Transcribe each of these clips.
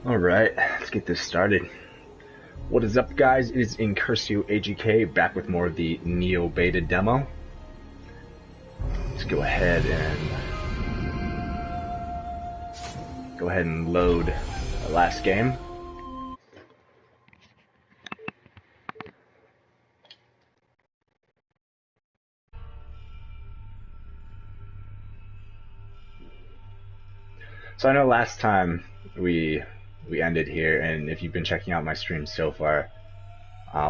Alright, let's get this started. What is up, guys? It is Incursio AGK back with more of the Nioh beta demo. Let's go ahead and load the last game. So I know last time we ended here, and if you've been checking out my stream so far,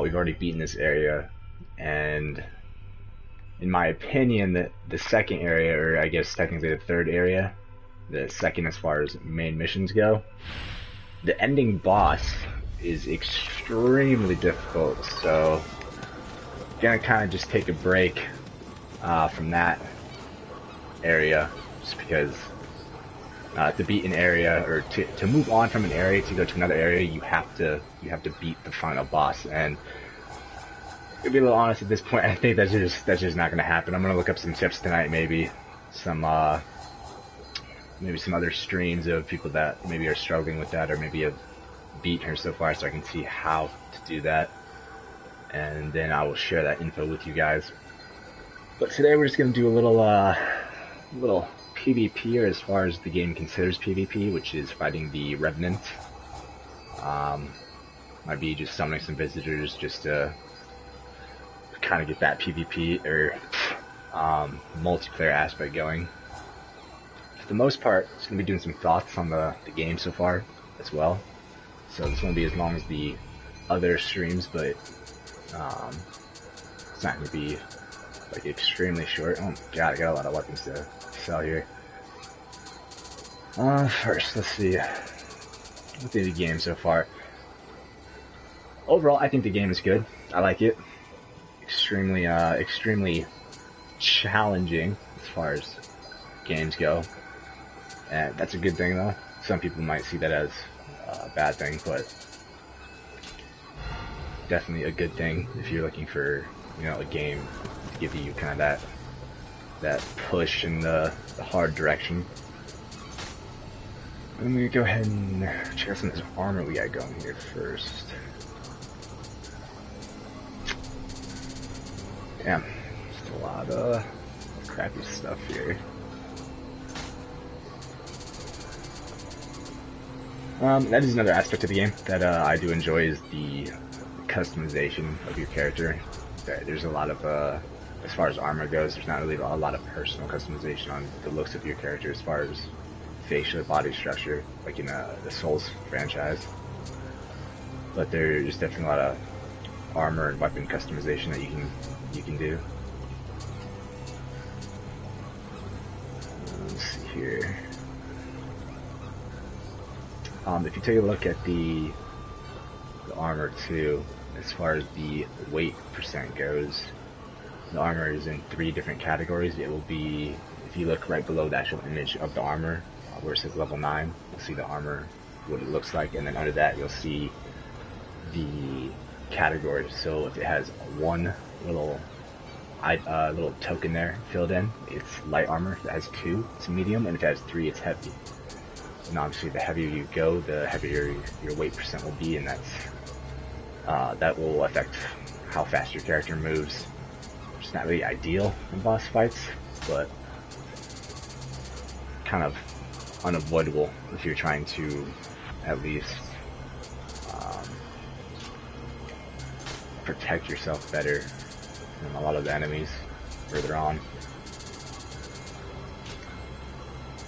we've already beaten this area, and in my opinion, the second area, or I guess technically the third area, the second as far as main missions go, the ending boss is extremely difficult, so I'm gonna kind of just take a break from that area, just because to beat an area, or to move on from an area to go to another area, you have to beat the final boss. And to be a little honest at this point, I think that's just not gonna happen. I'm gonna look up some tips tonight, maybe some other streams of people that maybe are struggling with that, or maybe have beaten her so far, so I can see how to do that, and then I will share that info with you guys. But today we're just gonna do a little PvP, or as far as the game considers PvP, which is fighting the Revenant. Might be just summoning some visitors just to kind of get that PvP or multiplayer aspect going. For the most part, it's going to be doing some thoughts on the game so far as well. So this won't be as long as the other streams, but it's not going to be like extremely short. Oh my god, I got a lot of weapons to sell here. First, let's see. What's the game so far? Overall, I think the game is good. I like it. Extremely challenging as far as games go. And that's a good thing, though. Some people might see that as a bad thing, but definitely a good thing if you're looking for, a game to give you kind of that push in the hard direction. I'm gonna go ahead and check out some of this armor we got going here first. Damn, just a lot of crappy stuff here. That is another aspect of the game that I do enjoy, is the customization of your character. There's a lot of, as far as armor goes, there's not really a lot of personal customization on the looks of your character as far as facial body structure, like in the Souls franchise. But there's definitely a lot of armor and weapon customization that you can do. Let's see here. If you take a look at the armor too, as far as the weight percent goes, the armor is in 3 different categories. It will be, if you look right below the actual image of the armor, where it says level 9, you'll see the armor, what it looks like, and then under that you'll see the category. So if it has one little token there filled in, it's light armor. If it has 2, it's medium, and if it has 3, it's heavy. And obviously the heavier you go, the heavier your weight percent will be, and that will affect how fast your character moves. It's not really ideal in boss fights, but kind of unavoidable if you're trying to at least protect yourself better from a lot of the enemies further on.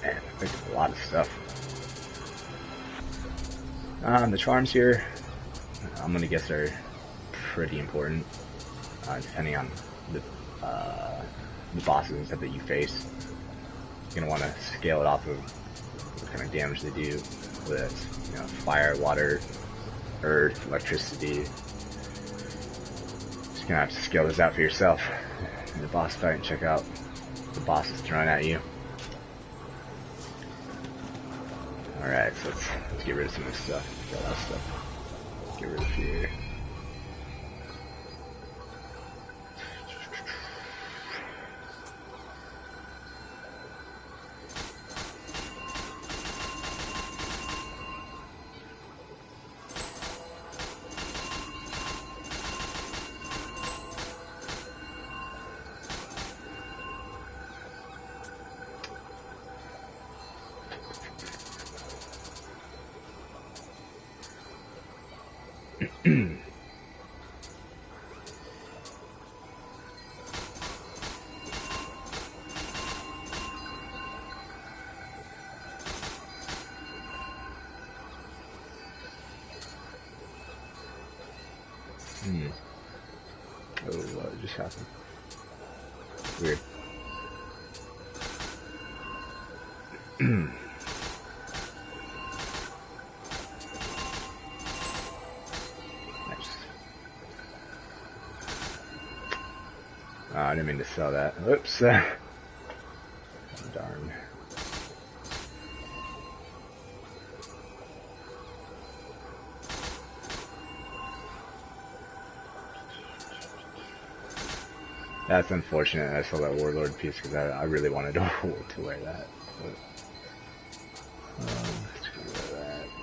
And there's a lot of stuff. The charms here, I'm gonna guess, are pretty important, depending on the bosses and stuff that you face. You're gonna want to scale it off of what kind of damage they do with, fire, water, earth, electricity. Just gonna have to scale this out for yourself in the boss fight and check out the bosses throwing at you. Alright, so let's get rid of some of this stuff. Got a lot of stuff. Get rid of here. Oh, what just happened? Weird. Nice. Oh, I didn't mean to sell that. Whoops. Darn. That's unfortunate. I saw that Warlord piece because I really wanted to wear that. But,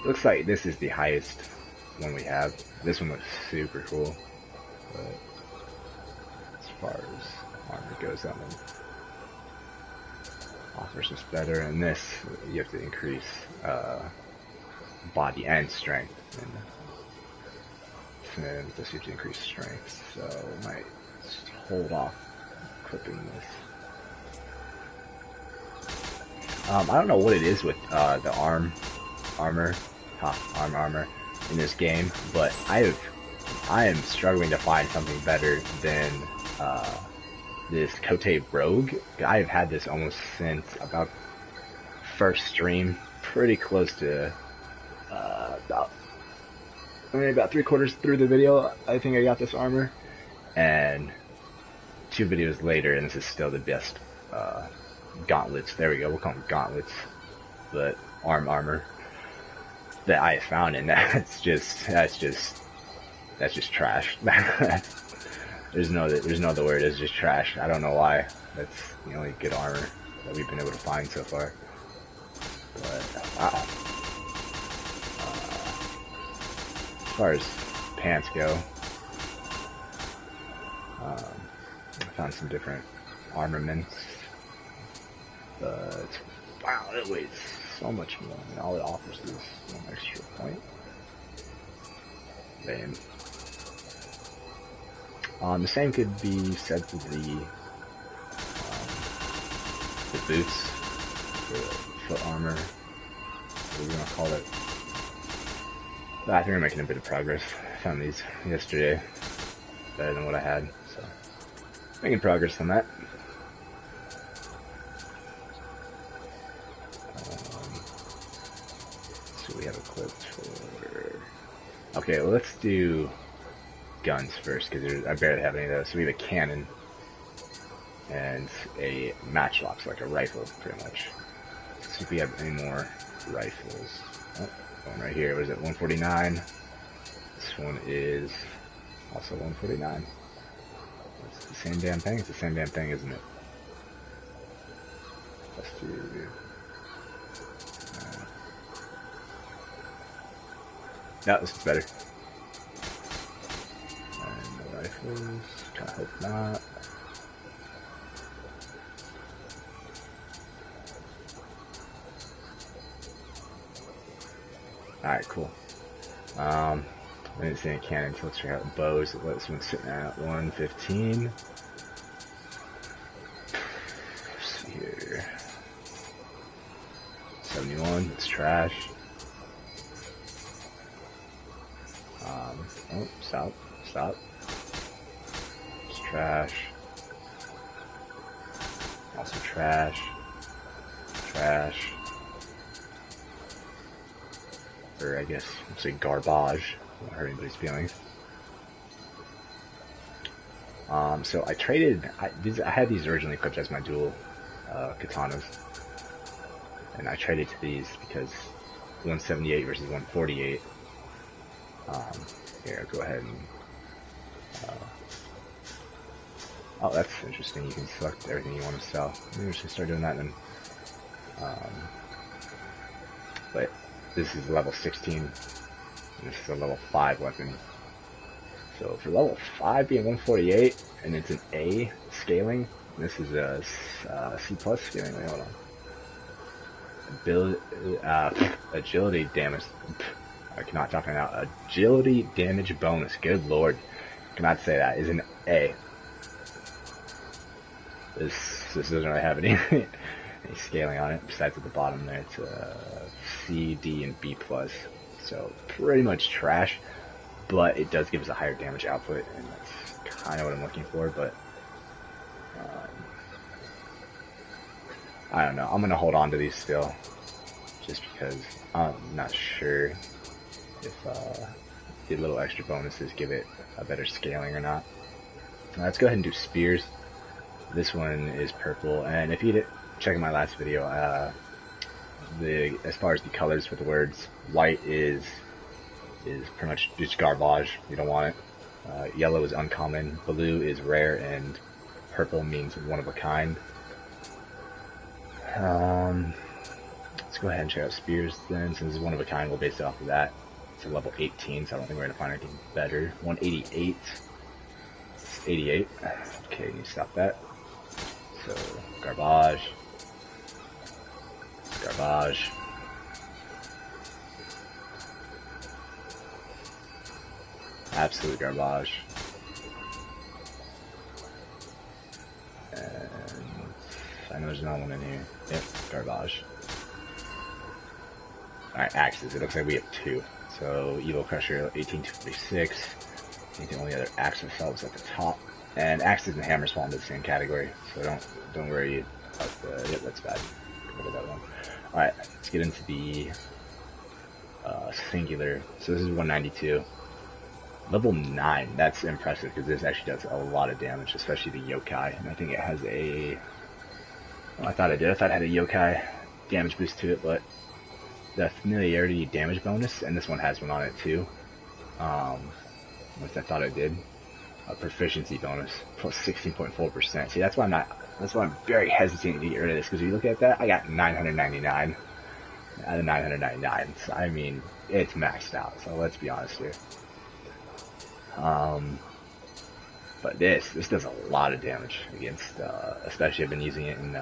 looks like this is the highest one we have. This one looks super cool. But as far as armor goes, that one offers us better. And this, you have to increase body and strength. And this you have to increase strength. So I might just hold off clipping this. I don't know what it is with the armor in this game, but I am struggling to find something better than this Kote Rogue. I've had this almost since about first stream, pretty close to about 3/4 through the video. I think I got this armor, and 2 videos later, and this is still the best gauntlets. There we go. We'll call them gauntlets, but armor that I have found, and that's just trash. There's no other word. It's just trash. I don't know why. That's the only good armor that we've been able to find so far. But as far as pants go, I found some different armaments. But wow, it weighs so much more, and all it offers is 1 extra point. Lame. The same could be said for the boots, the foot armor, what we're gonna call it. But I think we're making a bit of progress. I found these yesterday, better than what I had, so making progress on that. So we have equipped for. Okay, well, let's do guns first, because I barely have any of those. So we have a cannon and a matchlock, so like a rifle, pretty much. Let's see if we have any more rifles. Oh, one right here. What is it? 149. This one is also 149. It's the same damn thing. It's the same damn thing, isn't it? Let's do. No, this is better. And the rifles. I hope not. Alright, cool. I didn't see any cannons, so let's check out the bows. This one's sitting at 115. Let's see here. 71, it's trash. Oh, stop. It's trash. Also trash. Or I guess I'll say garbage. Won't hurt anybody's feelings. So I traded. I had these originally equipped as my dual katanas, and I traded to these because 178 versus 148. Here, I'll go ahead and. Oh, that's interesting. You can select everything you want to sell. Maybe we should start doing that then. But this is level 16. And this is a level 5 weapon. So for level 5 being 148, and it's an A scaling, this is a C plus scaling. Wait, hold on. Agility damage. I cannot talk right now. Agility damage bonus. Good lord. Cannot say that. Is an A. This doesn't really have any scaling on it. Besides at the bottom there, it's C, D, and B plus. So pretty much trash. But it does give us a higher damage output, and that's kind of what I'm looking for. But I don't know. I'm gonna hold on to these still, just because I'm not sure if the little extra bonuses give it a better scaling or not. Let's go ahead and do spears. This one is purple, and if you did check my last video, as far as the colors for the words, white is pretty much just garbage. You don't want it. Yellow is uncommon, blue is rare, and purple means one of a kind. Let's go ahead and check out spears then. Since it's one of a kind, we'll base it off of that. It's a level 18, so I don't think we're gonna find anything better. 188. 88. Okay, you stop that. So, garbage. Garbage. Absolute garbage. And I know there's another one in here. Yep, garbage. Alright, axes. It looks like we have two. So, Evil Crusher 1846. I think the only other axe we saw was at the top. And axes and hammers fall into the same category, so don't worry about the. Yep, that's bad. Look at that one. Alright, let's get into the singular. So this is 192. Level 9, that's impressive because this actually does a lot of damage, especially the yokai. And I think it has a. Well, I thought it did. I thought it had a yokai damage boost to it, but the familiarity damage bonus, and this one has one on it too. Which I thought it did. A proficiency bonus plus 16.4%. See, that's why I'm very hesitant to get rid of this, because if you look at that, I got 999 out of 999. So, I mean, it's maxed out. So let's be honest here. But this does a lot of damage against, especially I've been using it in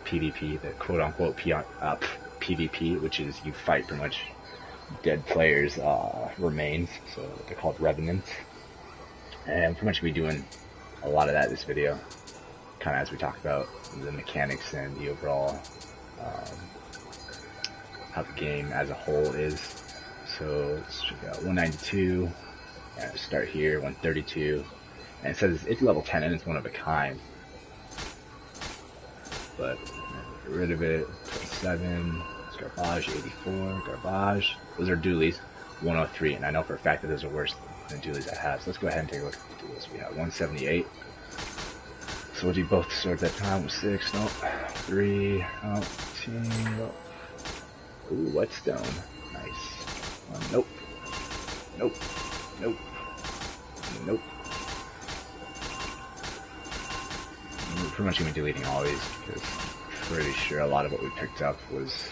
PvP, the quote-unquote PvP, which is you fight pretty much dead players' remains. So they're called revenants. And I'm pretty much going to be doing a lot of that this video, kind of as we talk about the mechanics and the overall, how the game as a whole is. So let's check out 192, start here, 132, and it says it's level 10 and it's one of a kind. But get rid of it, 27, it's garbage, 84, garbage, those are dualies, 103, and I know for a fact that those are worse than dualies I have. So let's go ahead and take a look at the dualies. We have 178. So we'll do both swords at a time. 6, no, 3, no, 2, no. Ooh, whetstone. Nice. Nope. Nope. Nope. Nope. We're pretty much going to be deleting all these because I'm pretty sure a lot of what we picked up was,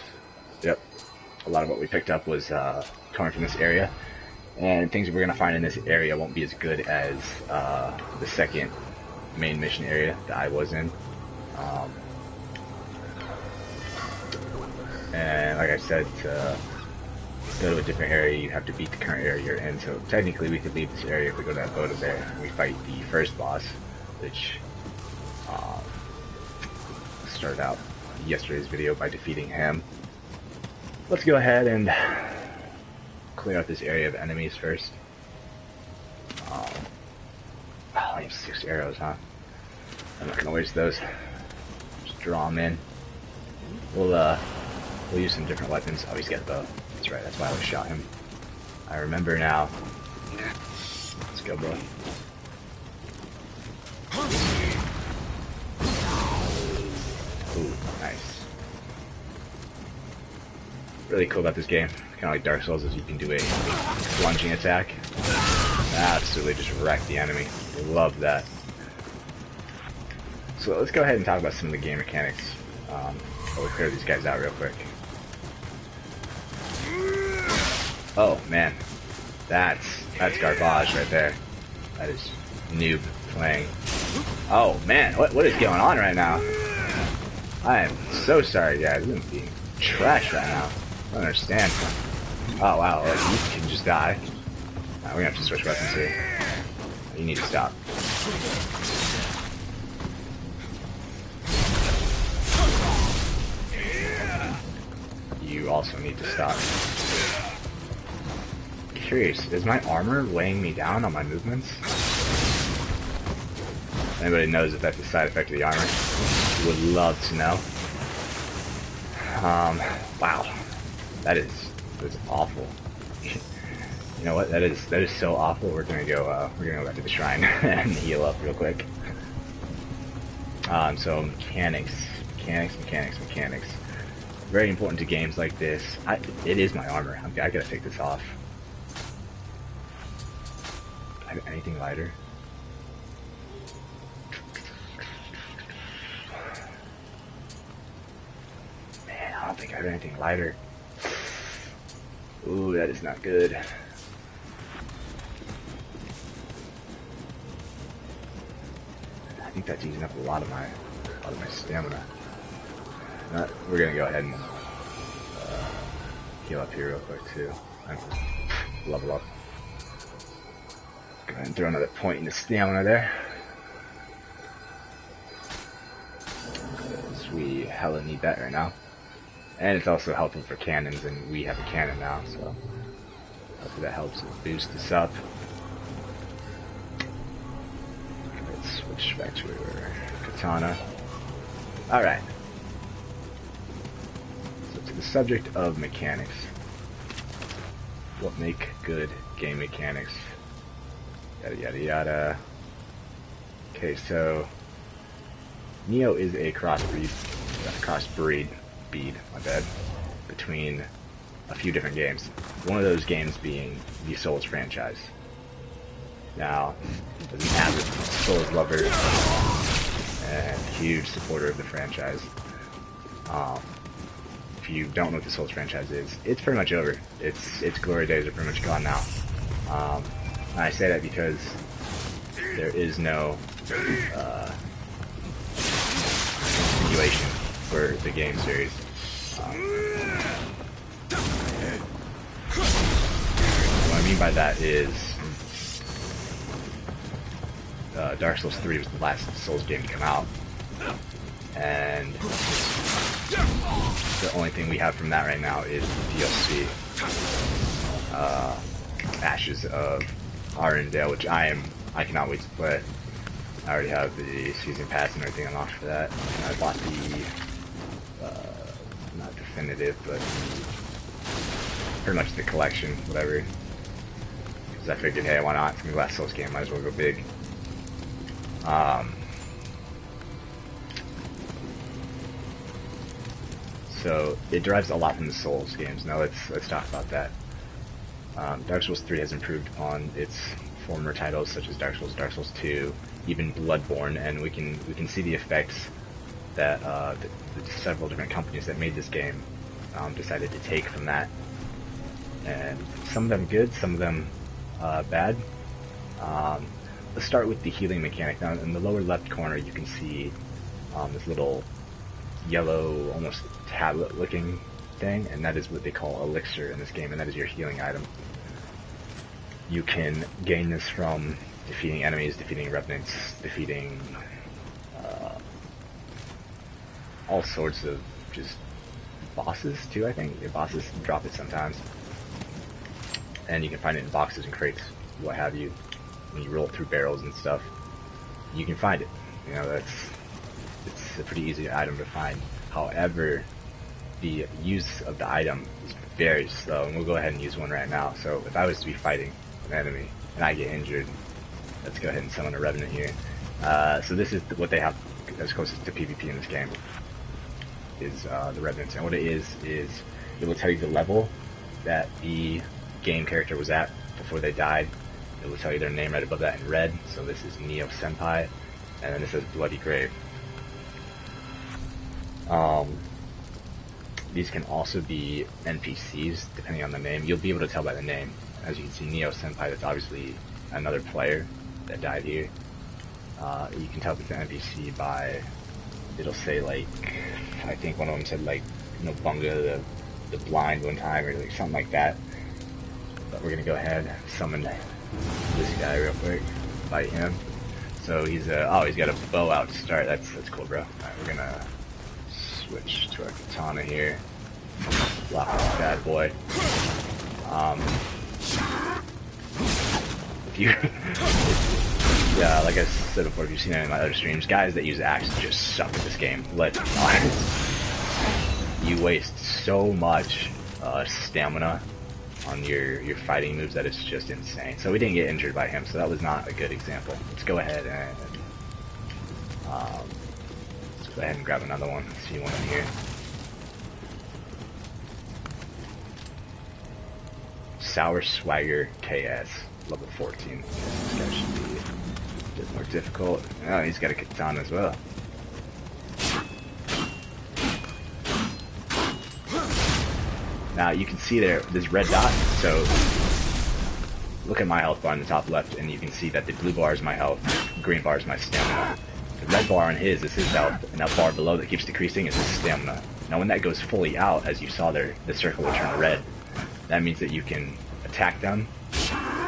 yep, a lot of what we picked up was coming from this area. And things we're going to find in this area won't be as good as the second main mission area that I was in. And like I said, to go to a different area, you have to beat the current area you're in. So technically we could leave this area if we go to that boat there and we fight the first boss, which started out yesterday's video by defeating him. Let's go ahead and clear out this area of enemies first. I only have 6 arrows, huh? I'm not gonna waste those. Just draw them in. We'll use some different weapons. Oh, he's got a bow. That's right, that's why I shot him. I remember now. Let's go, bro. Ooh, nice. Really cool about this game, kind of like Dark Souls, is you can do a plunging attack. Absolutely just wreck the enemy. Love that. So let's go ahead and talk about some of the game mechanics. We'll clear these guys out real quick. Oh man, that's garbage right there. That is noob playing. Oh man, what is going on right now? I am so sorry, guys. I'm being trash right now. I don't understand. Oh wow, like you can just die. We're gonna have to switch weapons here. You need to stop. You also need to stop. Curious, is my armor weighing me down on my movements? Anybody knows if that's a side effect of the armor? Would love to know. Wow, that is awful. You know what? That is so awful. We're gonna go back to the shrine and heal up real quick. So mechanics. Very important to games like this. It is my armor. I gotta take this off. Anything lighter? Man, I don't think I have anything lighter. Ooh, that is not good. I think that's using up a lot of my stamina. We're gonna go ahead and heal up here real quick too. Level up. Go ahead and throw another point into stamina there. Because we hella need that right now. And it's also helpful for cannons, and we have a cannon now, so hopefully that helps boost us up. Let's switch back to our katana. Alright. So to the subject of mechanics. What make good game mechanics? Yada yada yada. Okay, so Nioh is a crossbreed, my bad, between a few different games. One of those games being the Souls franchise. Now, as an avid Souls lover and huge supporter of the franchise, if you don't know what the Souls franchise is, it's pretty much over. Its glory days are pretty much gone now. And I say that because there is no continuation for the game series. What I mean by that is Dark Souls 3 was the last Souls game to come out, and the only thing we have from that right now is DLC, Ashes of Arendelle, which I cannot wait to play. I already have the season pass and everything unlocked for that. And I bought the not definitive, but pretty much the collection, whatever. Because I figured, hey, why not? It's gonna be the last Souls game, might as well go big. So it derives a lot from the Souls games. Now let's talk about that. Dark Souls 3 has improved upon its former titles, such as Dark Souls 2, even Bloodborne, and we can see the effects that the several different companies that made this game decided to take from that. And some of them good, some of them bad. Let's start with the healing mechanic. Now, in the lower left corner, you can see this little yellow, almost tablet-looking thing, and that is what they call elixir in this game, and that is your healing item. You can gain this from defeating enemies, defeating revenants, defeating all sorts of just bosses too, I think. Your bosses drop it sometimes. And you can find it in boxes and crates, what have you. When you roll through barrels and stuff, you can find it. You know, it's a pretty easy item to find. However, the use of the item is very slow, and we'll go ahead and use one right now. So if I was to be fighting an enemy and I get injured, let's go ahead and summon a revenant here. So this is what they have as closest to PvP in this game, is the revenants. And what it is it will tell you the level that the game character was at before they died. It will tell you their name right above that in red. So this is Nioh Senpai, and then this says Bloody Grave. These can also be NPCs, depending on the name. You'll be able to tell by the name. As you can see, Nioh Senpai, that's obviously another player that died here. You can tell if it's an NPC by, it'll say like, I think one of them said like, Bunga the blind one time, or like something like that. But we're gonna go ahead and summon this guy real quick. Fight him. So he's he's got a bow out to start. That's cool, bro. Alright, we're gonna switch to our katana here. Block this bad boy. If you yeah, like I said before, if you've seen any of my other streams, guys that use axe just suck at this game. Let's be honest. You waste so much stamina on your fighting moves that it's just insane. So we didn't get injured by him, so that was not a good example. Let's go ahead and let's go ahead and grab another one. See one in here. Sour Swagger KS, level 14. This guy should be a bit more difficult. Oh, he's got a katana as well. Now you can see there, this red dot, so look at my health bar in the top left, and you can see that the blue bar is my health, green bar is my stamina. The red bar on his is his health, and that bar below that keeps decreasing is his stamina. Now when that goes fully out, as you saw there, the circle will turn red. That means that you can attack them,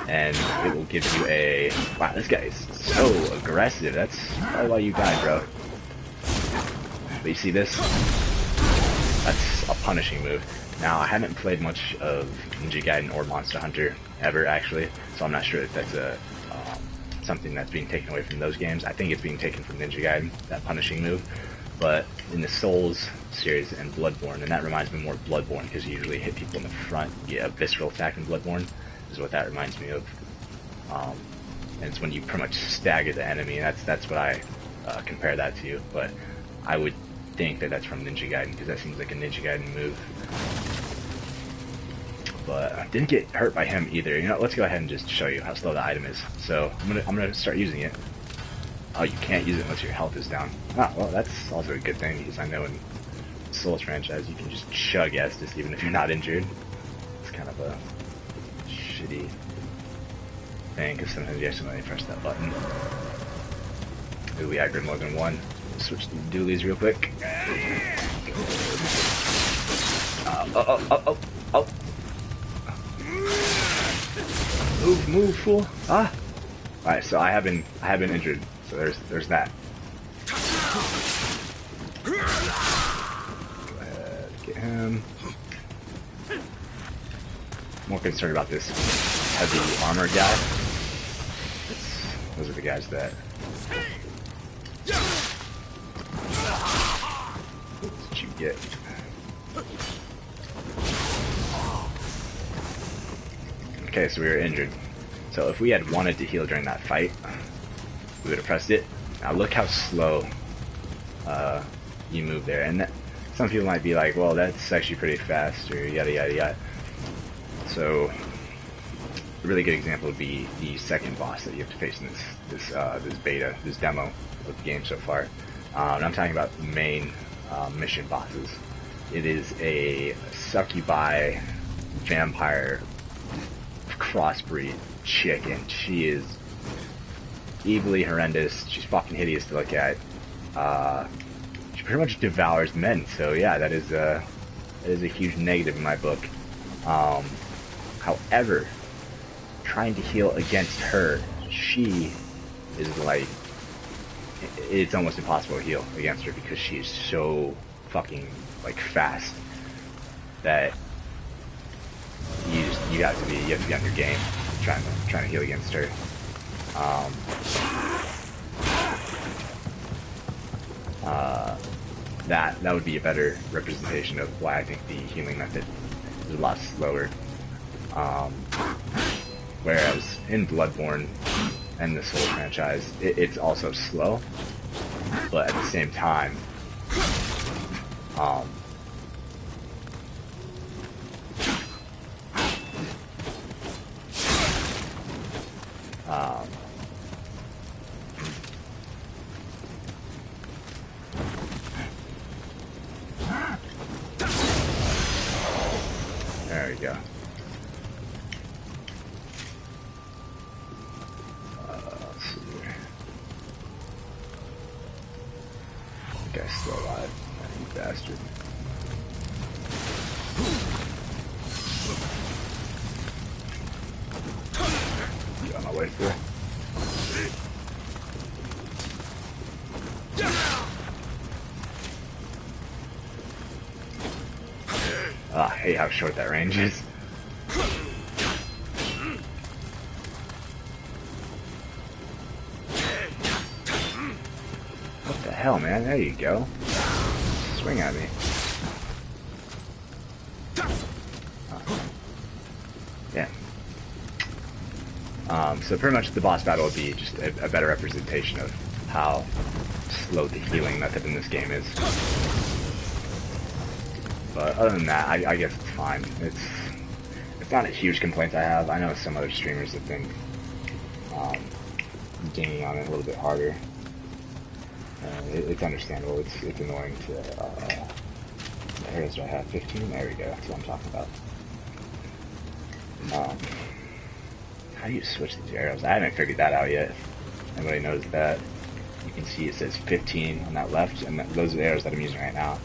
and it will give you a... Wow, this guy is so aggressive. That's probably why you died, bro. But you see this? That's a punishing move. Now, I haven't played much of Ninja Gaiden or Monster Hunter ever, actually, so I'm not sure if that's something that's being taken away from those games. I think it's being taken from Ninja Gaiden, that punishing move. But in the Souls series and Bloodborne, and that reminds me more of Bloodborne, because you usually hit people in the front, you get a visceral attack in Bloodborne, is what that reminds me of. And it's when you pretty much stagger the enemy, and that's what I compare that to. But I would think that that's from Ninja Gaiden, because that seems like a Ninja Gaiden move. But I didn't get hurt by him either. You know, let's go ahead and just show you how slow the item is. So I'm gonna start using it. Oh, you can't use it unless your health is down. Ah, well, that's also a good thing, because I know in Souls franchise you can just chug Estus even if you're not injured. It's kind of a shitty thing, because sometimes you accidentally press that button. Ooh, we aggroed more than one. Switch to dualies real quick. Oh. Move, fool. Ah. Alright, so I have been injured. So there's that. Go ahead, get him. More concerned about this heavy armor guy. Those are the guys that. That's what you get. Okay, so we were injured. So if we had wanted to heal during that fight, we would have pressed it. Now look how slow you move there. And some people might be like, well, that's actually pretty fast, or yada yada yada. So a really good example would be the second boss that you have to face in this beta, this demo of the game so far. And I'm talking about the main mission bosses. It is a succubi vampire crossbreed chick, and she is evilly horrendous. She's fucking hideous to look at. She pretty much devours men, so yeah, that is a huge negative in my book. However, trying to heal against her, she is like, it's almost impossible to heal against her, because she is so fucking like fast that you have to be on your game trying to heal against her. That would be a better representation of why I think the healing method is a lot slower. Whereas in Bloodborne and the Souls franchise, it's also slow, but at the same time, there we go. Let's see here. The guy's still alive. You bastard. way through. I hate how short that range is. What the hell, man? There you go. Swing at me. Yeah. So pretty much the boss battle would be just a better representation of how slow the healing method in this game is. But other than that, I guess it's fine. It's not a huge complaint I have. I know some other streamers have been dinging on it a little bit harder. It's understandable. It's annoying to. Arrows do I have? 15? There we go. That's what I'm talking about. How do you switch these arrows? I haven't figured that out yet. Everybody knows that. You can see it says 15 on that left, and those are the arrows that I'm using right now.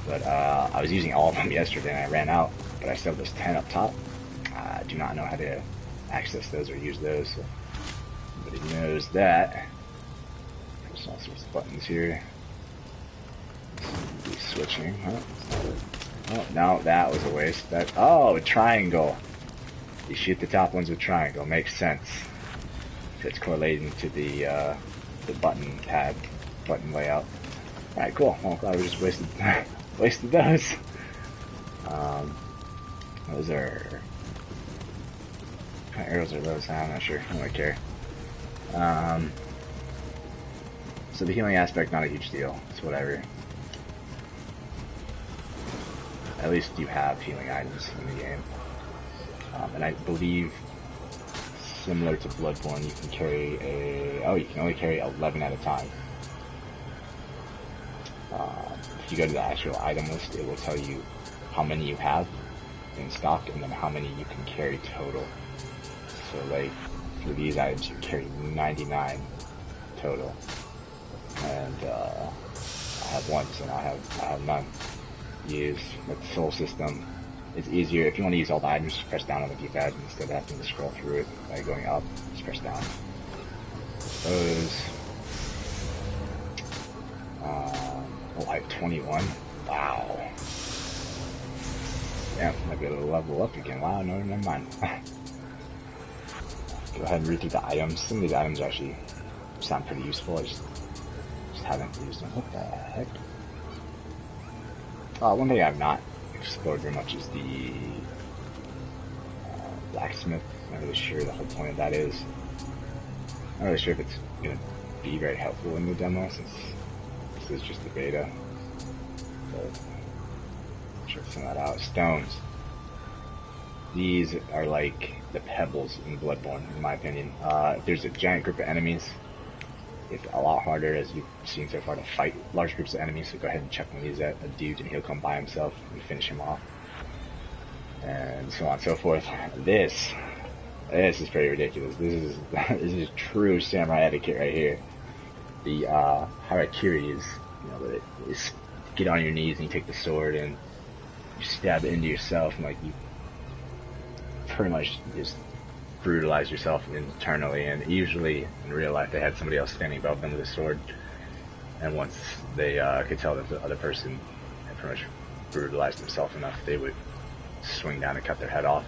But I was using all of them yesterday and I ran out, but I still have those 10 up top. I do not know how to access those or use those, so everybody knows that. There's all sorts of buttons here. Be switching. Oh, no, that was a waste. Oh, a triangle. You shoot the top ones with triangle. Makes sense. If it's correlating to the button pad, button layout. Alright, cool. Well, I just wasted those. Those are... What kind of arrows are those? I'm not sure. I don't really care. So the healing aspect, not a huge deal. It's whatever. At least you have healing items in the game. And I believe, similar to Bloodborne, you can carry you can only carry 11 at a time. If you go to the actual item list, it will tell you how many you have in stock and then how many you can carry total. So like, for these items you carry 99 total. And I have one, so now I have none used. With the soul system, it's easier. If you want to use all the items, just press down on the D-pad instead of having to scroll through it by going up. Just press down. Those. I have 21. Wow. Yeah, might be able to level up again. Wow, no, never mind. Go ahead and read through the items. Some of these items actually sound pretty useful. I just haven't used them. What the heck? One thing I've not explored very much is the blacksmith. I'm not really sure the whole point of that is. I'm not really sure if it's going to be very helpful in the demo since this is just the beta. But check some of that out. Stones. These are like the pebbles in Bloodborne, in my opinion. If there's a giant group of enemies, it's a lot harder, as you've seen so far, to fight large groups of enemies. So go ahead and chuck one of these at a dude and he'll come by himself and finish him off. And so on and so forth. This is pretty ridiculous. This is true samurai etiquette right here. The harakiri is, is get on your knees and you take the sword and you stab it into yourself, and like you pretty much just brutalize yourself internally. And usually in real life they had somebody else standing above them with a sword, and once they could tell that the other person had pretty much brutalized himself enough, they would swing down and cut their head off.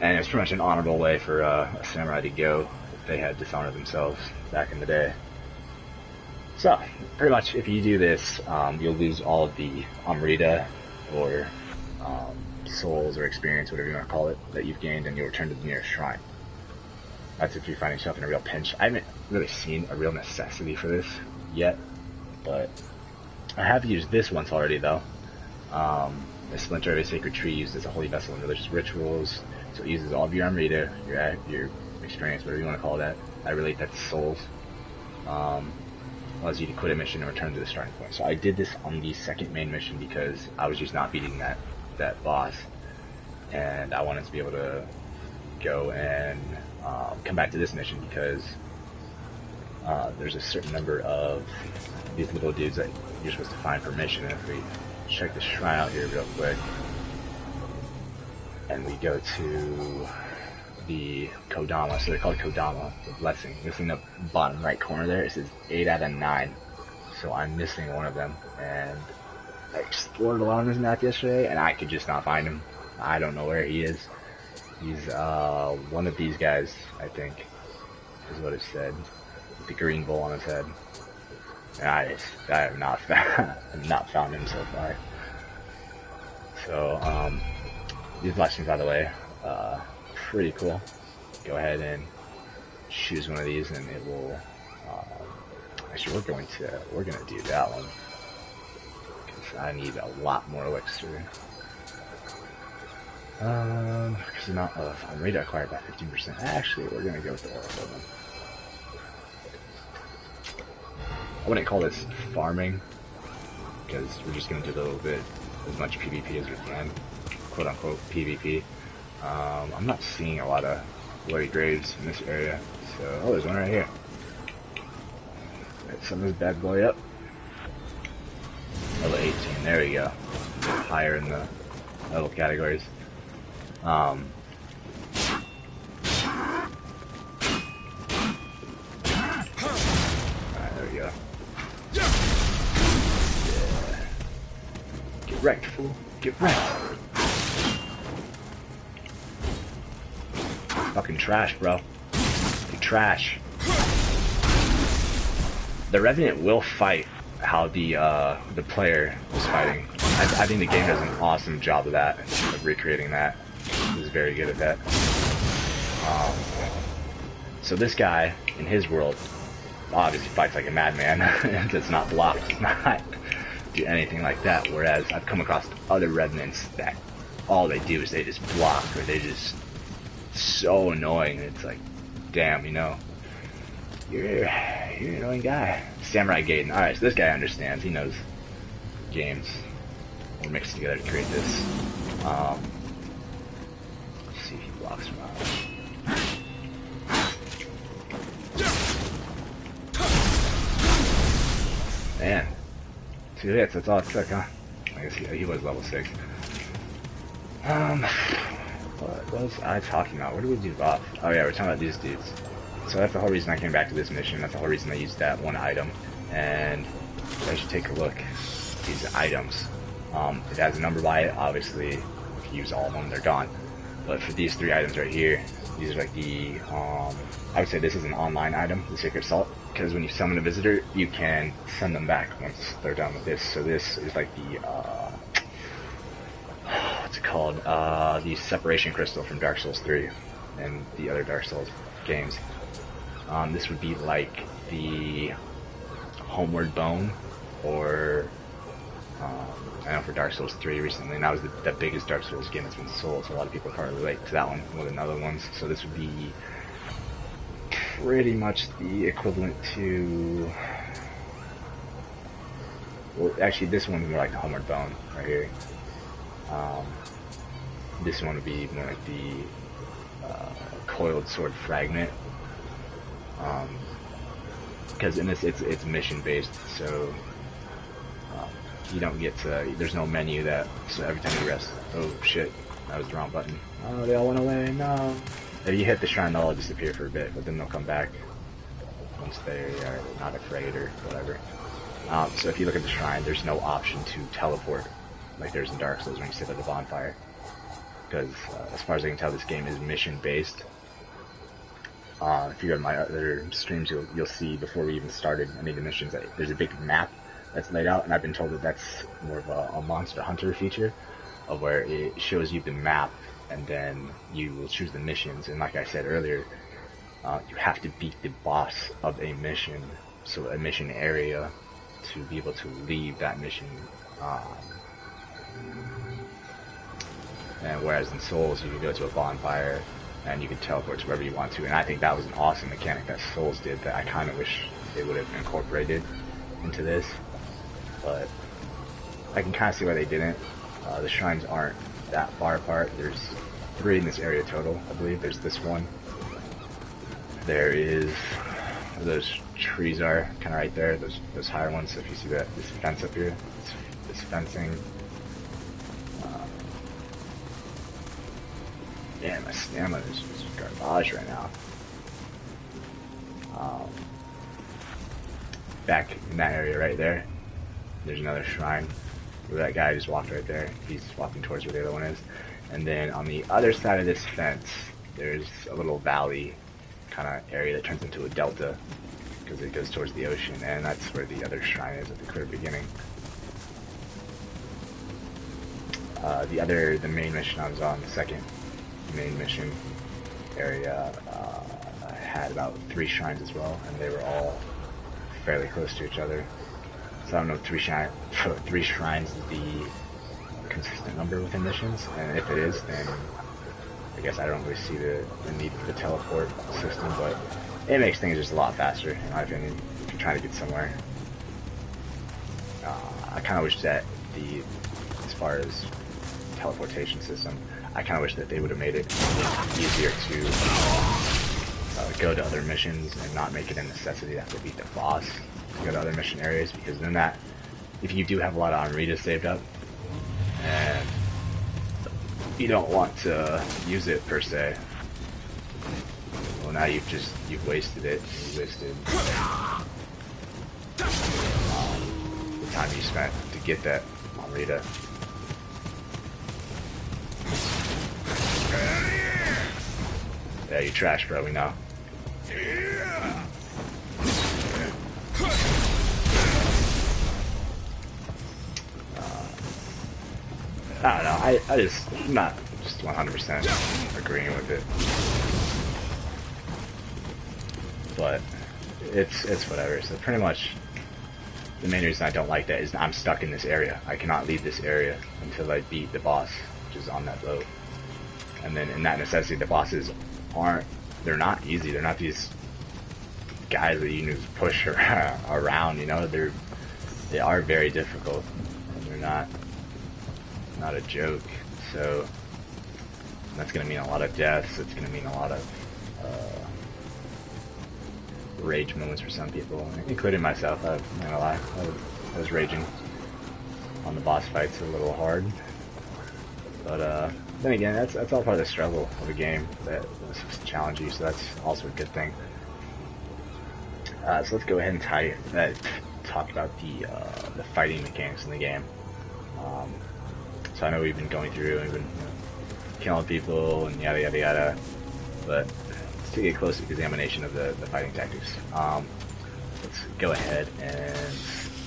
And it's pretty much an honorable way for a samurai to go if they had dishonored themselves back in the day. So, pretty much if you do this, you'll lose all of the Amrita, or souls or experience, whatever you want to call it, that you've gained, and you'll return to the nearest shrine. That's if you find yourself in a real pinch. I haven't really seen a real necessity for this yet, but I have used this once already though. The splinter of a sacred tree used as a holy vessel in religious rituals, so it uses all of your Amrita, your experience, whatever you want to call that. I relate that to souls. Allows you to quit a mission and return to the starting point. So I did this on the second main mission because I was just not beating that boss, and I wanted to be able to go and come back to this mission because there's a certain number of these little dudes that you're supposed to find per mission. And if we check the shrine out here real quick, and we go to the Kodama, so they're called Kodama, the blessing. You'll see in the bottom right corner there, it says 8 out of 9. So I'm missing one of them, and I explored along this map yesterday, and I could just not find him. I don't know where he is. He's one of these guys, I think, is what it said, with the green bowl on his head. And I have not found him so far. So these blessings, by the way, pretty cool. Go ahead and choose one of these, and it will. Actually, we're gonna do that one because I need a lot more elixir. Because amount of I'm ready to acquire by 15%. Actually, we're gonna go with the oracle one. I wouldn't call this farming because we're just gonna do a little bit as much PvP as we can, quote unquote PvP. I'm not seeing a lot of bloody graves in this area, so there's one right here. Let's sum this bad boy up. Level 18. There we go. Higher in the level categories. Alright, there we go. Yeah. Get wrecked, fool. Get wrecked. Fucking trash, bro. You're trash. The Revenant will fight how the player is fighting. I think the game does an awesome job of that, of recreating that. Is very good at that. So this guy, in his world, obviously fights like a madman. Does not block, does not do anything like that. Whereas I've come across other Revenants that all they do is they just block, or they just so annoying. It's like, damn, you know, you're an annoying guy. Samurai Gaiden. Alright, so this guy understands. He knows games. We're mixed together to create this. Let's see if he blocks from out. Man. 2 hits, that's all it took, huh? I guess he was level 6. What was I talking about? What did we do off? Oh yeah, we're talking about these dudes. So that's the whole reason I came back to this mission. That's the whole reason I used that one item. And I should take a look at these items. It has a number by it. Obviously, if you use all of them, they're gone. But for these 3 items right here, these are like the, I would say this is an online item, the Sacred Salt. Because when you summon a visitor, you can send them back once they're done with this. So this is like the, what's it called? The Separation Crystal from Dark Souls 3 and the other Dark Souls games. This would be like the Homeward Bone, or I know for Dark Souls 3 recently, and that was the biggest Dark Souls game that's been sold, so a lot of people probably relate to that one more than other ones. So this would be pretty much the equivalent to, well, actually this one's more like the Homeward Bone right here. This one would be more like the Coiled Sword Fragment. Because in this it's mission based, so you don't get to, there's no menu that, so every time you rest, oh shit, that was the wrong button, oh they all went away, no. If you hit the shrine, they'll all disappear for a bit, but then they'll come back once they are not afraid or whatever. So if you look at the shrine, there's no option to teleport like there's in Dark Souls when you sit at the bonfire, because as far as I can tell, this game is mission based. If you go to my other streams, you'll see before we even started any of the missions that there's a big map that's laid out, and I've been told that that's more of a Monster Hunter feature, of where it shows you the map and then you will choose the missions. And like I said earlier, you have to beat the boss of a mission, so a mission area, to be able to leave that mission. And whereas in Souls, you can go to a bonfire and you can teleport to wherever you want to. And I think that was an awesome mechanic that Souls did that I kind of wish they would have incorporated into this. But I can kind of see why they didn't. The shrines aren't that far apart. There's 3 in this area total, I believe. There's this one. There is, where those trees are, kind of right there, those higher ones. So if you see that, this fence up here, this fencing. Yeah, my stamina is garbage right now. Back in that area right there, there's another shrine. Where that guy just walked right there. He's walking towards where the other one is. And then on the other side of this fence, there's a little valley kind of area that turns into a delta because it goes towards the ocean, and that's where the other shrine is at the clear beginning. The main mission I was on, the second main mission area, had about 3 shrines as well, and they were all fairly close to each other. So I don't know if 3 shrines is the consistent number within missions, and if it is, then I guess I don't really see the need for the teleport system, but it makes things just a lot faster, in my opinion, if you're trying to get somewhere. I kind of wish that as far as teleportation system, I kind of wish that they would have made it easier to go to other missions and not make it a necessity to have to beat the boss to go to other mission areas, because then that, if you do have a lot of Amrita saved up and you don't want to use it per se, well, now you've wasted it. You wasted the time you spent to get that Amrita. Yeah, you trash, bro, we know. I don't know, I'm not just 100% agreeing with it. But it's whatever. So pretty much the main reason I don't like that is I'm stuck in this area. I cannot leave this area until I beat the boss, which is on that boat. And then in that necessity, the bosses they're not easy. They're not these guys that you can just push around, you know. They are very difficult. They're not a joke. So that's going to mean a lot of deaths. It's going to mean a lot of rage moments for some people, including myself. I'm not gonna lie, I was raging on the boss fights a little hard. But then again, that's all part of the struggle of a game that challenge you, so that's also a good thing. So let's go ahead and talk about the fighting mechanics in the game. So I know we've been going through and we've been killing people and yada yada yada, but let's take a closer examination of the fighting tactics. Let's go ahead and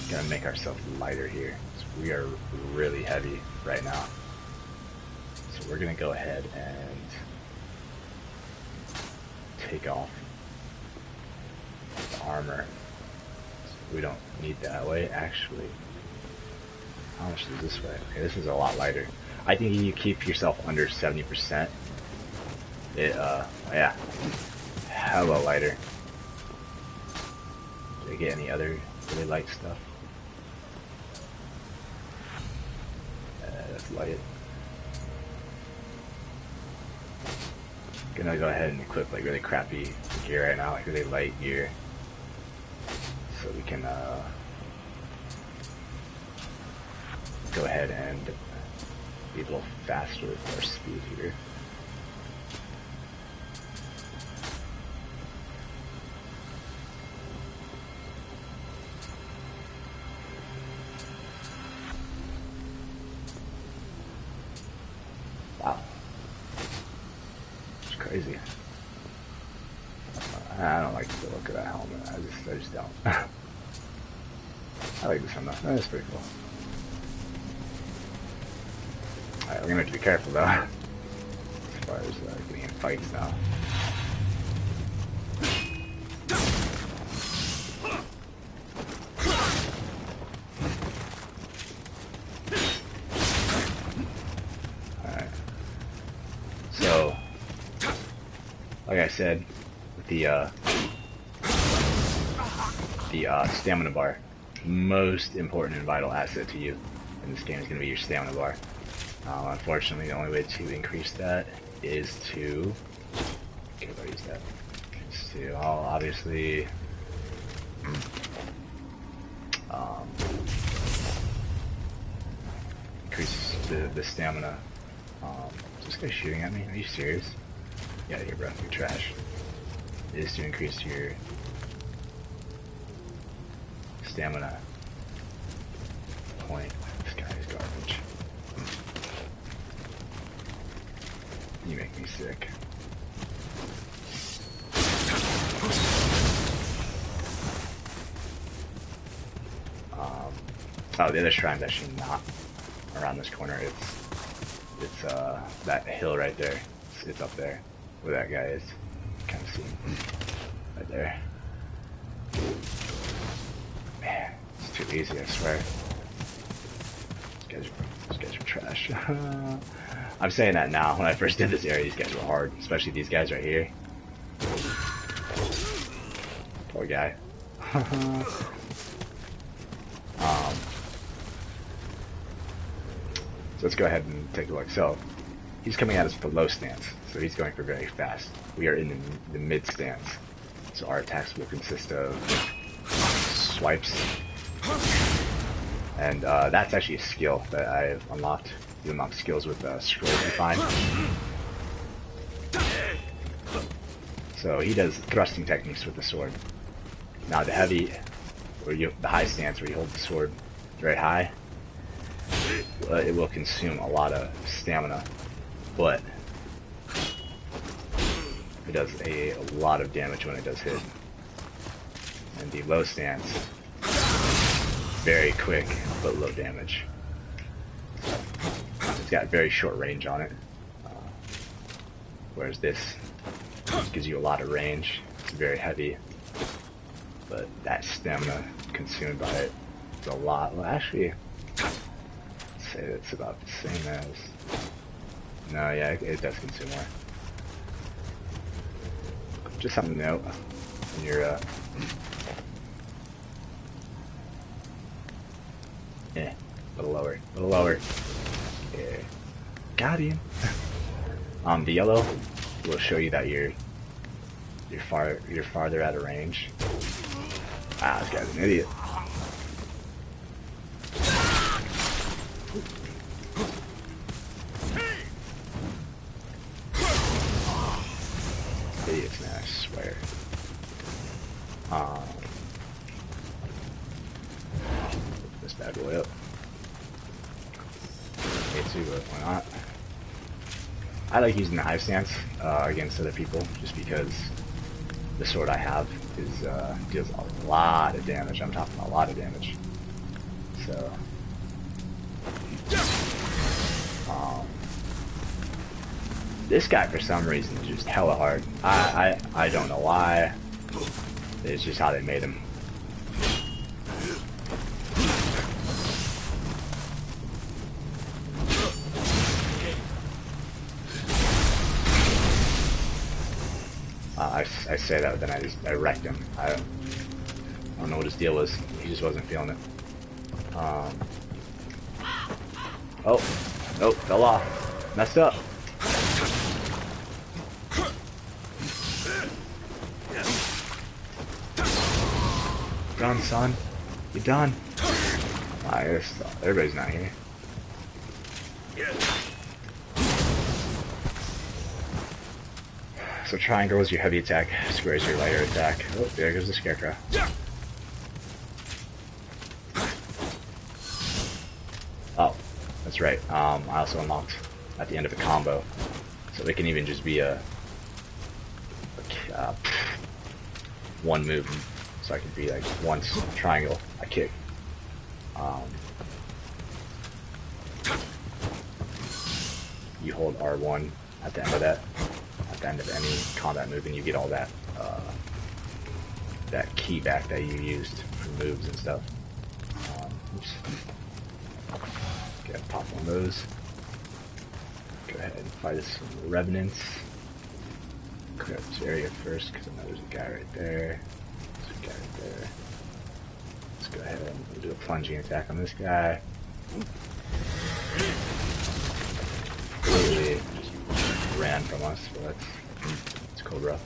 gonna make ourselves lighter here. So we are really heavy right now. So we're gonna go ahead and take off the armor. So we don't need that way, actually. How much is this way? Okay, this is a lot lighter. I think if you keep yourself under 70%, yeah, hella lighter. Did I get any other really light stuff? That's light. Gonna go ahead and equip like really crappy gear right now, like really light gear, so we can go ahead and be a little faster with our speed here. Wow, it's crazy. I don't like the look of that helmet. I just don't. I like this one though. That's pretty cool. Alright, we're gonna have to be careful though, as far as getting in fights now. Alright. So, like I said, with the stamina bar, most important and vital asset to you in this game is going to be your stamina bar. Unfortunately, the only way to increase that is to, okay, I'll use that, is to, obviously, increase the stamina. This guy shooting at me? Are you serious? Get out of here, bro. You're trash. It is to increase your stamina point. This guy is garbage. You make me sick. Oh, the other shrine's actually not around this corner. It's that hill right there. It's up there where that guy is. Kind of see him right there. Man, it's too easy, I swear. These guys are trash. I'm saying that now. When I first did this area, these guys were hard, especially these guys right here. Poor guy. So let's go ahead and take a look. So he's coming at us with a low stance, so he's going for very fast. We are in the mid stance, so our attacks will consist of swipes, and that's actually a skill that I've unlocked. You unlock skills with scrolls you find. So he does thrusting techniques with the sword. Now the heavy, or the high stance where you hold the sword very high, it will consume a lot of stamina, but it does a lot of damage when it does hit. And the low stance, very quick but low damage. It's got very short range on it, whereas this gives you a lot of range. It's very heavy, but that stamina consumed by it is a lot. Well, actually, say it's about the same as. No, yeah, it does consume more. Just something to note when you're a little lower, a little lower. Yeah, got him. The yellow will show you that you're farther out of range. Ah, this guy's an idiot. Idiots, man, I swear. This bad boy up. Okay, too, but why not? I like using the high stance against other people, just because the sword I have is deals a lot of damage. I'm talking a lot of damage. So, this guy for some reason is just hella hard. I don't know why. It's just how they made him. I say that, but then I wrecked him. I don't know what his deal was. He just wasn't feeling it. Oh, nope, fell off. Messed up. Done, son. You done? I guess everybody's not here. So triangle is your heavy attack, square is your lighter attack. Oh, there goes the scarecrow. Oh, that's right. I also unlocked at the end of a combo, so it can even just be a one move. So I can be like once triangle, I kick. You hold R1 at the end of that. At the end of any combat move, and you get all that that key back that you used for moves and stuff. Oops. Okay, pop one of those. Go ahead and fight some revenants. Clear up this area first, because I know there's a guy right there. There's a guy right there. Let's go ahead and do a plunging attack on this guy. Completely ran from us, so that's cool, bro.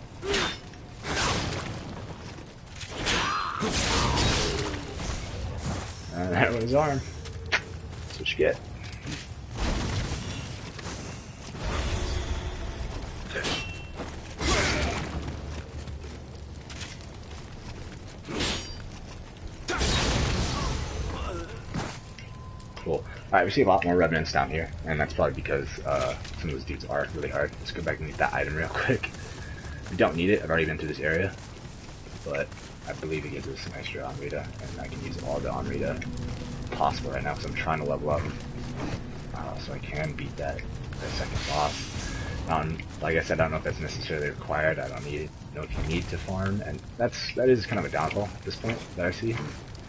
And that was his arm. That's what you get. Alright, we see a lot more revenants down here, and that's probably because some of those dudes are really hard. Let's go back and get that item real quick. We don't need it, I've already been through this area, but I believe it gives us some extra Onrita, and I can use all the Onrita possible right now because I'm trying to level up, so I can beat that second boss. Like I said, I don't know if that's necessarily required. I don't know if you need to farm, and that is kind of a downfall at this point that I see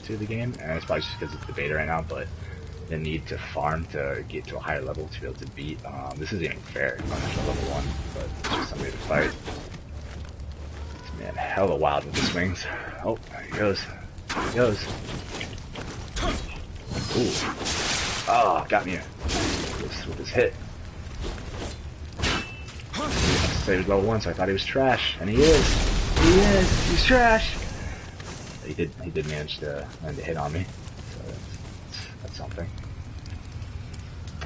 to the game, and it's probably just because it's the beta right now, but the need to farm to get to a higher level to be able to beat, this isn't even fair. I'm not level 1, but it's just somebody to fight. This man hella wild with the swings. Oh, there he goes. There he goes. Ooh. Oh, got me with his hit. He was level 1, so I thought he was trash, and he is. He is. He's trash. He did manage to land a hit on me, so that's something.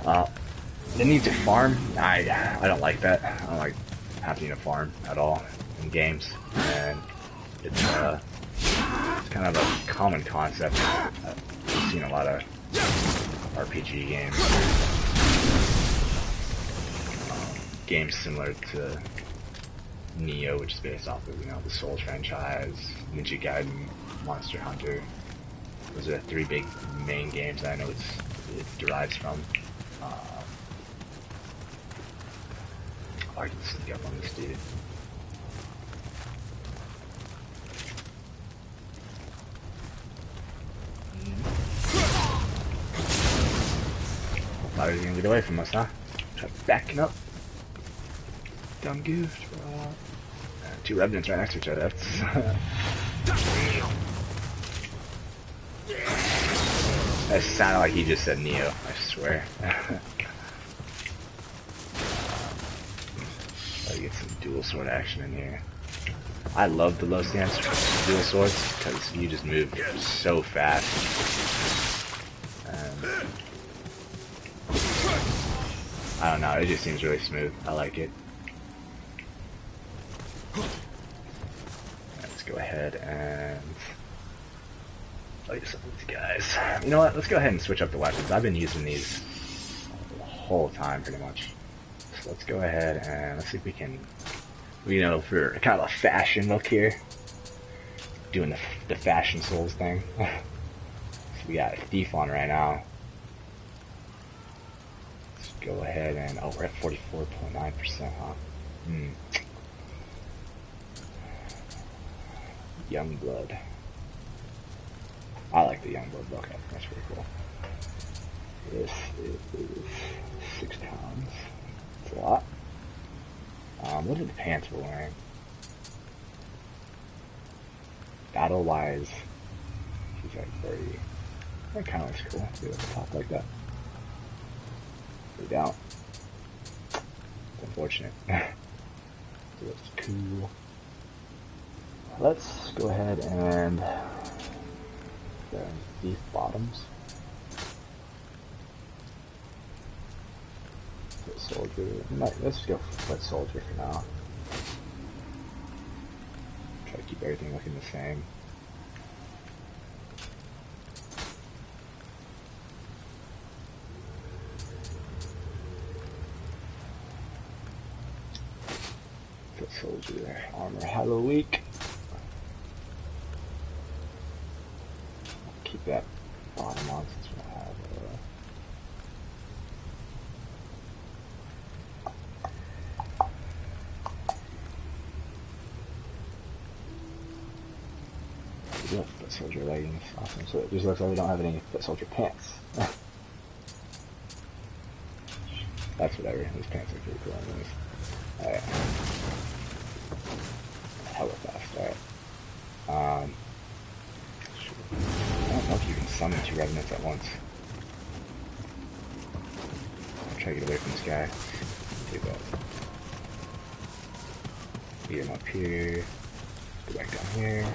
The need to farm, I don't like that. I don't like having to farm at all in games, and it's kind of a common concept. I've seen a lot of RPG games. Games similar to Nioh, which is based off of, the Souls franchise, Ninja Gaiden, Monster Hunter. Those are the 3 big main games that I know it derives from. I can sneak up on this dude. Thought he was gonna get away from us, huh? Try backing up. Dumb goof. 2 revenants right next to each other. That sounded like he just said Nioh, I swear. Gotta get some dual sword action in here. I love the low stance dual swords because you just move so fast. I don't know, it just seems really smooth. I like it. Let's go ahead and fight some of these guys. You know what? Let's go ahead and switch up the weapons. I've been using these the whole time, pretty much. So let's go ahead and let's see if we can, for kind of a fashion look here, doing the fashion souls thing. So we got a thief on right now. Let's go ahead and we're at 44.9%, huh? Young blood. I like the young blood. Okay, that's pretty cool. This is 6 pounds. That's a lot. What are the pants we're wearing? Battle wise, she's at 30. That kind of looks cool. Do it at the top like that. We don't. It's unfortunate. So that's cool. Let's go ahead and thief bottoms. Foot soldier. Let's go foot soldier for now. Try to keep everything looking the same. Foot soldier armor Halo week. Keep that bottom on since we don't have foot soldier leggings. Awesome. So it just looks like we don't have any foot soldier pants. That's whatever. These pants are pretty cool anyways. Alright. Hella fast. Alright. I don't know if you can summon 2 revenants at once. I'll try to get away from this guy. Do that. Beat him up here. Go back down here.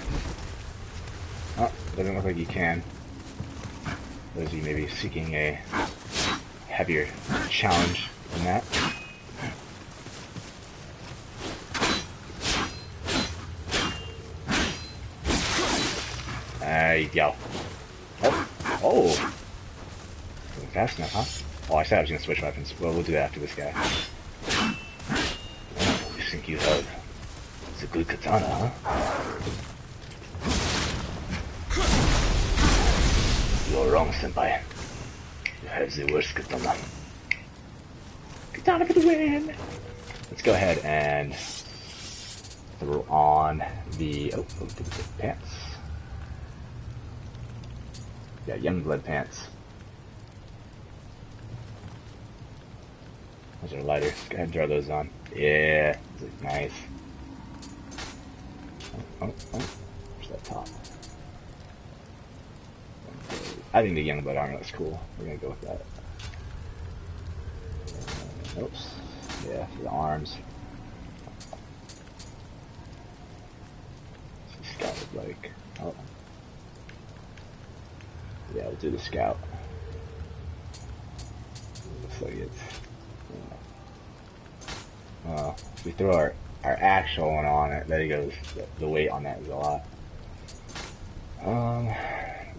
Oh, doesn't look like you can. Those of you maybe seeking a heavier challenge than that. There you go. Oh! fast enough, huh? Oh, I said I was gonna switch weapons. Well, we'll do that after this guy. Oh, you think you have... It's a good katana, huh? You're wrong, senpai. You have the worst katana. Katana for the win! Let's go ahead and throw on the... Oh, the pants. Yeah, young blood pants. Those are lighter. Go ahead and throw those on. Yeah, those look nice. Oh. Where's that top? I think the young blood armor looks cool. We're gonna go with that. Oops. Yeah, for the arms. What's the scout look like? Oh. Yeah, we'll do the scout. Looks like it's... if we throw our actual one on it, there he goes. The weight on that is a lot.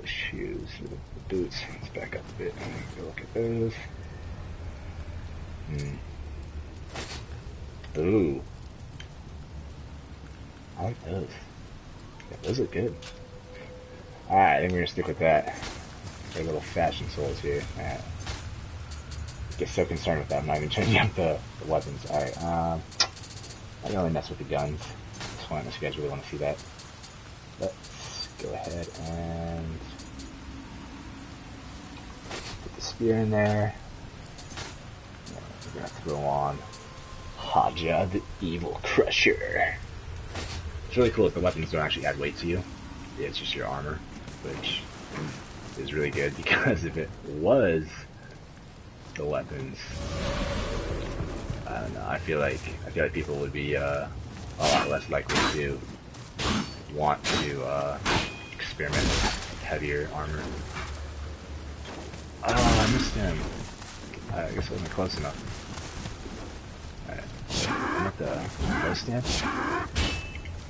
The shoes, the boots. Let's back up a bit. Go look at those. Ooh. I like those. Yeah, those look good. Alright, I think we're gonna stick with that. Our little fashion souls here. Alright. Get so concerned with that, I'm not even changing up the weapons. Alright, I don't really mess with the guns. Just want unless you guys really want to see that. Let's go ahead and put the spear in there. We're gonna throw on Haja, the Evil Crusher. It's really cool that the weapons don't actually add weight to you. It's just your armor, which is really good because if it was the weapons, I don't know. I feel like people would be a lot less likely to want to experiment with heavier armor. Oh, I missed him. I guess I wasn't close enough. Alright, I'm at the close stand.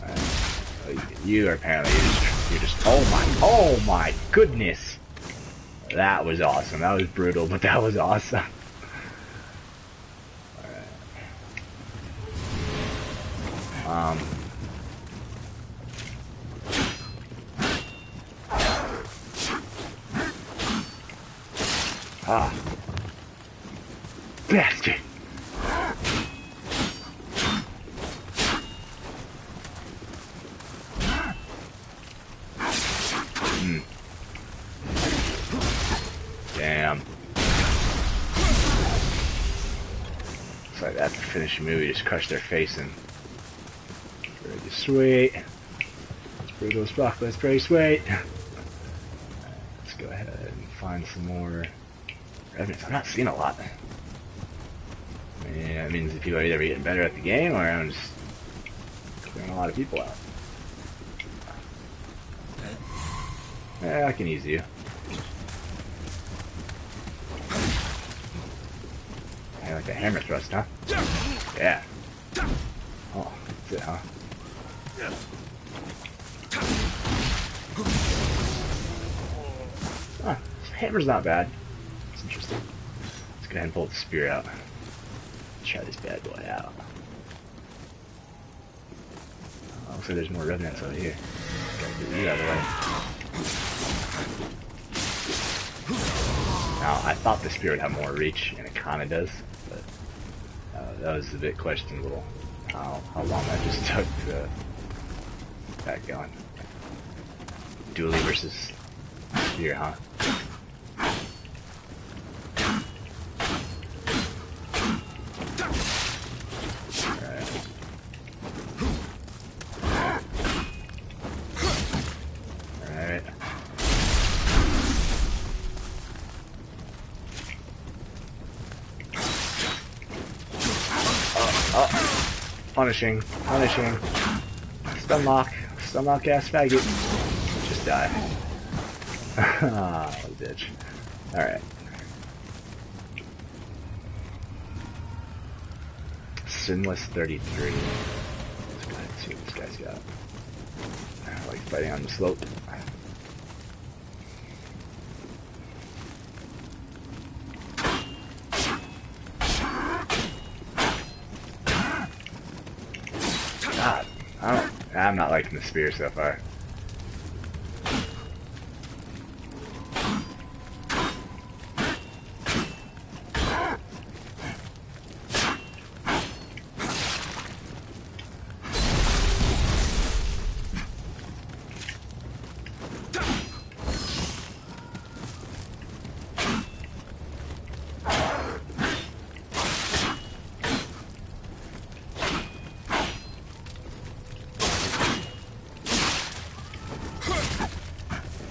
Alright, you are apparently you're just oh my goodness. That was awesome. That was brutal, but that was awesome. Alright. Bastard. Damn. Looks like that's the finishing move. You just crush their face in. Pretty sweet. It's brutal as fuck, but it's pretty sweet. Let's go ahead and find some more evidence. I'm not seeing a lot. Yeah, that means that people are either getting better at the game or I'm just clearing a lot of people out. Yeah, I can ease you. I like a hammer thrust, huh? Yeah. Oh, that's it, huh? Ah, this hammer's not bad. It's interesting. Let's go ahead and pull the spear out. Let's try this bad boy out. Oh, looks like there's more revenants over here. Gotta get you out of the way. Now, I thought the spear would have more reach, and it kinda does, but that was a bit questionable how long that just took to get that going. Dually versus spear, huh? Punishing. Stunlock ass faggot. Just die. Ah, bitch. Alright. Sinless 33. Let's go ahead and see what this guy's got. I like fighting on the slope. God, I'm not liking the spear so far.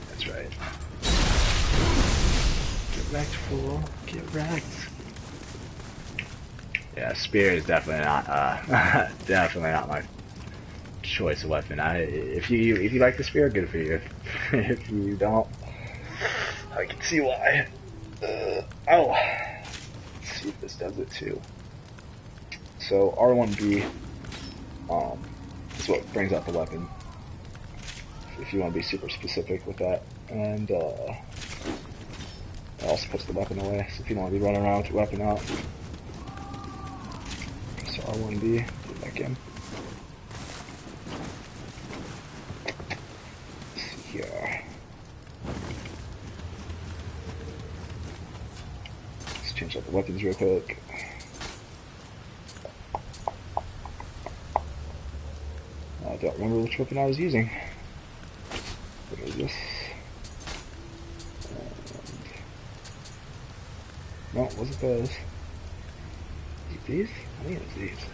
That's right. Get wrecked, fool. Get wrecked. Yeah, spear is definitely not definitely not my choice of weapon. If you like the spear, good for you. If you don't, I can see why. Oh, let's see if this does it too. So R1B is what brings out the weapon. If you want to be super specific with that, and it also puts the weapon away. So if you don't want to be running around with your weapon out, so R1B, get back in. Let's see here. Let's change out the weapons real quick. I don't remember which weapon I was using. What is this? No, it wasn't those. Is it these? I think it was these.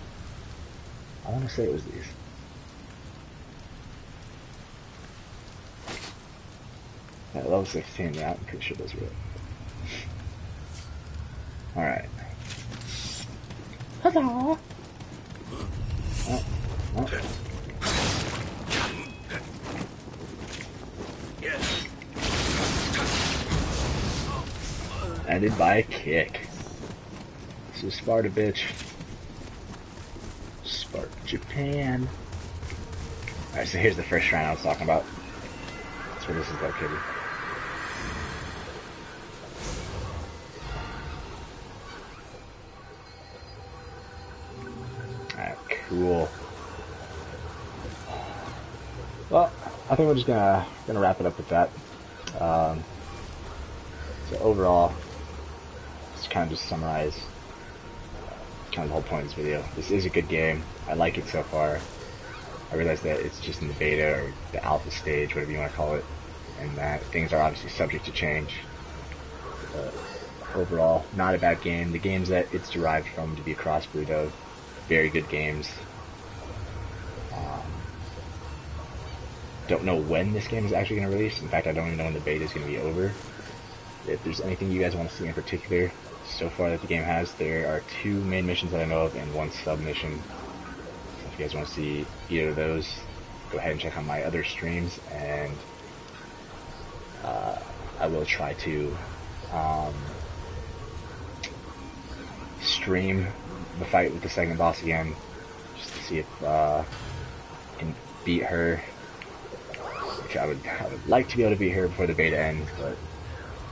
I want to say it was these. Yeah, level 16, yeah, I'm pretty sure those were it. Alright. Huzzah! Oh, oh. Ended by a kick. This is Sparta, bitch. Sparta, Japan. Alright, so here's the first shrine I was talking about. That's where this is located. Alright, cool. Well, I think we're just gonna wrap it up with that. So overall, just kind of just summarize kind of the whole point of this video. This is a good game. I like it so far. I realize that it's just in the beta or the alpha stage, whatever you want to call it, and that things are obviously subject to change. But overall, not a bad game. The games that it's derived from to be a crossbreed of, very good games. Don't know when this game is actually going to release. In fact, I don't even know when the beta is going to be over. If there's anything you guys want to see in particular so far that the game has, there are 2 main missions that I know of and 1 sub mission. So if you guys want to see either of those, go ahead and check out my other streams, and I will try to stream the fight with the second boss again, just to see if I can beat her. Which I would like to be able to beat her before the beta ends, but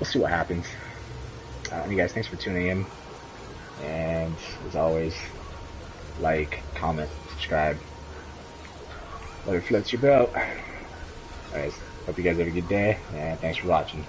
we'll see what happens. You guys, thanks for tuning in, and as always, like, comment, subscribe, whatever floats your boat. Anyways, hope you guys have a good day, and thanks for watching.